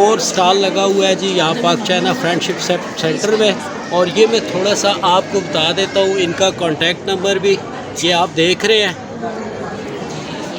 और स्टॉल लगा हुआ है जी यहाँ पाक चाइना फ्रेंडशिप सेंटर में। और ये मैं थोड़ा सा आपको बता देता हूँ, इनका कॉन्टैक्ट नंबर भी ये आप देख रहे हैं।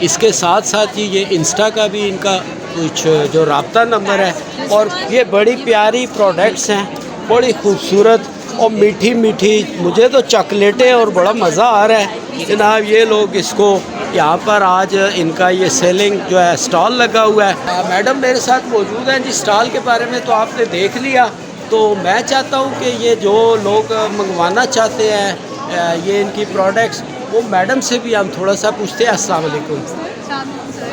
इसके साथ साथ ये इंस्टा का भी इनका कुछ जो राब्ता नंबर है। और ये बड़ी प्यारी प्रोडक्ट्स हैं, बड़ी खूबसूरत और मीठी मीठी। मुझे तो चॉकलेटें और बड़ा मज़ा आ रहा है जनाब। ये लोग इसको यहाँ पर आज इनका ये सेलिंग जो है स्टॉल लगा हुआ है। मैडम मेरे साथ मौजूद हैं जी। स्टॉल के बारे में तो आपने देख लिया, तो मैं चाहता हूँ कि ये जो लोग मंगवाना चाहते हैं ये इनकी प्रोडक्ट्स, वो मैडम से भी हम थोड़ा सा पूछते हैं। अस्सलाम वालेकुम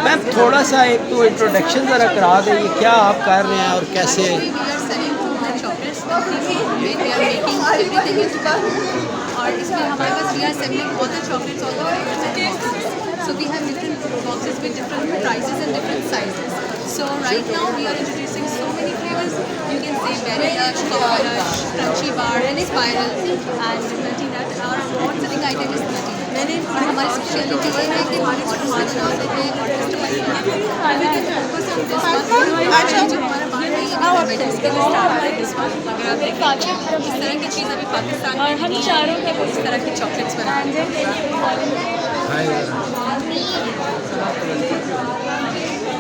मैम, थोड़ा सा एक तो इंट्रोडक्शन ज़रा करा दें, ये क्या आप कर रहे हैं और कैसे? और इसमें हमारे पास we are selling all the chocolates, all the flavours and boxes. So we have different boxes with different prices and different sizes. So right now we are introducing so many flavors. You can say berry lush, cocoa lush, crunchy bar and spiral and nutty nut. Our award selling item is nutty nut. मैंने हमारी speciality ये है कि हमारे जो सामान बनाते हैं और कस्टमाइज करते हैं, and we can focus on this one. अच्छा, जो हमारा बाहर है ये वेडिंग्स के लिए स्टार्ट है दिस वन। अगर आप देखें इस तरह की चीज़ अभी पाकिस्तान में नहीं है, इस तरह के चॉकलेट्स बनाते हैं।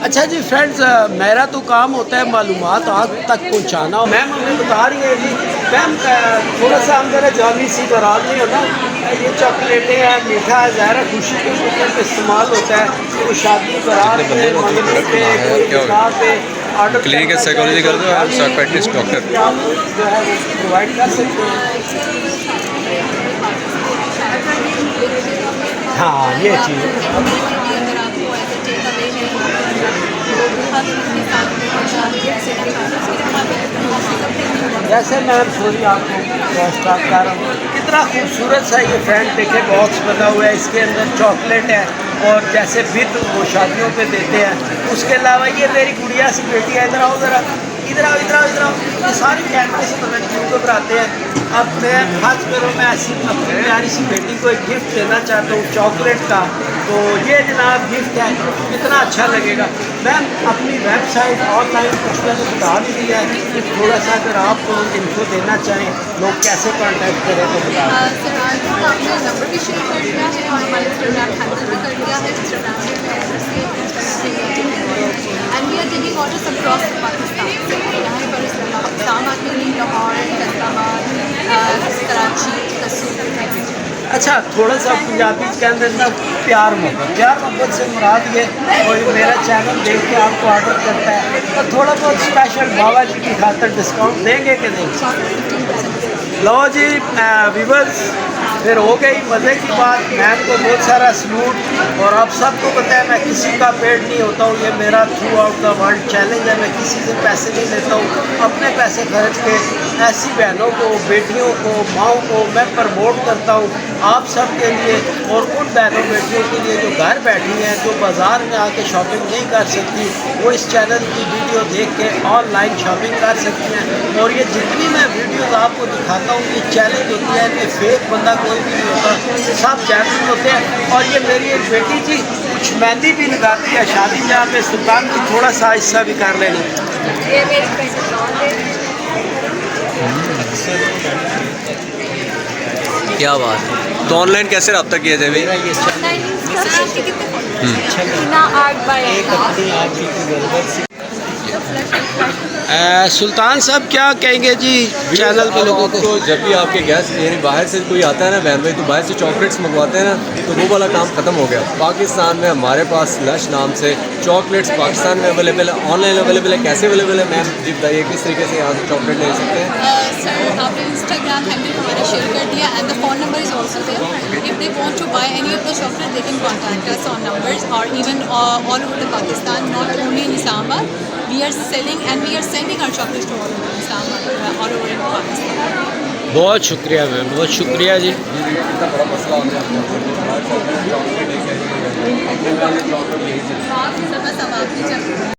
अच्छा जी फ्रेंड्स, मेरा तो काम होता है मालूमात आप तक पहुंचाना। मैम हमें बता रही है जी, मैम थोड़ा सा हम जरा जाली सी नाराज नहीं होना। ये चॉकलेटें हैं, मीठा है, ज़ाहिर है खुशी के मौके पर इस्तेमाल होता है। तो शादी बारात पे, मंगनी पे ऑर्डर क्लिनिकल साइकोलॉजी कर दो और साइकियाट्रिस्ट डॉक्टर जो है प्रोवाइड कर सकते हैं। हाँ ये चीज़ जैसे मैं सॉरी आपको स्टार्ट कर रहा हूँ। कितना खूबसूरत सा ये फ्रेंड देखे बॉक्स बना हुआ है, इसके अंदर चॉकलेट है और जैसे विद वो शादियों पे देते हैं। उसके अलावा ये मेरी गुड़िया सी बेटी है, इधर आओ ज़रा, इधर आओ इधर आओ इधर आओ। ये सारी कैमरे से पता नहीं क्यों घबराते हैं। अब मैं हाथ करो, मैं ऐसी अपनी प्यारी सी बेटी को एक गिफ्ट देना चाहता हूँ चॉकलेट का। तो ये जनाब गिफ्ट है, कितना अच्छा लगेगा। मैम अपनी वेबसाइट ऑनलाइन कुछ मैंने बता भी दिया है कि थोड़ा सा अगर आप इनको देना चाहें लोग कैसे कांटेक्ट करें तो बता दें। सर आपने नंबर भी शेयर कर दिया है और हमारे इंस्टाग्राम हैंडल भी कर दिया है। Instagram and we are taking orders across Pakistan. यहाँ पर इस्लामाबाद में भी, लाहौर, फैसलाबाद, कराची, कसूर। अच्छा, थोड़ा सा पंजाबी के अंदर ना प्यार मोहब्बत से मुराद ये, और मेरा चैनल देख के आपको ऑर्डर करता है तो थोड़ा बहुत स्पेशल बाबा जी की खातर डिस्काउंट देंगे कि नहीं? लो जी व्यूअर्स, फिर हो गई मज़े की बात। मैम को बहुत सारा सलूट। और आप सबको पता है मैं किसी का पेड नहीं होता हूँ, ये मेरा through out the world challenge है। मैं किसी से पैसे नहीं लेता हूँ, अपने पैसे खर्च के ऐसी बहनों को, बेटियों को, माँओं को मैं प्रमोट करता हूँ आप सब के लिए। और उन बहनों बेटियों के लिए जो घर बैठी हैं, जो बाज़ार में आके शॉपिंग नहीं कर सकती, वो इस चैनल की वीडियो देख के ऑनलाइन शॉपिंग कर सकती हैं। और ये जितनी मैं वीडियोज़ आपको दिखाता हूँ ये चैलेंज होती है, कि फेक बंदा कोई भी नहीं होता, सब चैलेंज होते हैं। और ये मेरी एक बेटी जी कुछ मेहंदी भी लगाती है शादी में, आप सुल्तान की थोड़ा सा हिस्सा भी कर लेना। ये मेरी क्या बात है। तो ऑनलाइन कैसे रब्ता किया जाए? मेरा ये सुल्तान साहब क्या कहेंगे जी चैनल पे लोगों को? जब भी आपके गेस्ट यानी बाहर से कोई आता है ना बहन भाई, तो बाहर से चॉकलेट्स मंगवाते हैं ना, तो वो वाला काम ख़त्म हो गया। पाकिस्तान में हमारे पास लश नाम से चॉकलेट्स पाकिस्तान में अवेलेबल है, ऑनलाइन अवेलेबल है। कैसे अवेलेबल है मैम जी बताइए, किस तरीके से यहाँ से चॉकलेट ले सकते हैं? सर आपने इंस्टाग्राम हैंडल हमारा शेयर कर दिया and the phone number is also there. If they want to buy any of the chocolate they can contact us on numbers और even all over the Pakistan, not only in Islamabad. We are selling and we are sending our chocolates to all over Islamabad, all over in Pakistan. बहुत शुक्रिया ma'am, बहुत शुक्रिया जी। इतना बड़ा मसला होता है।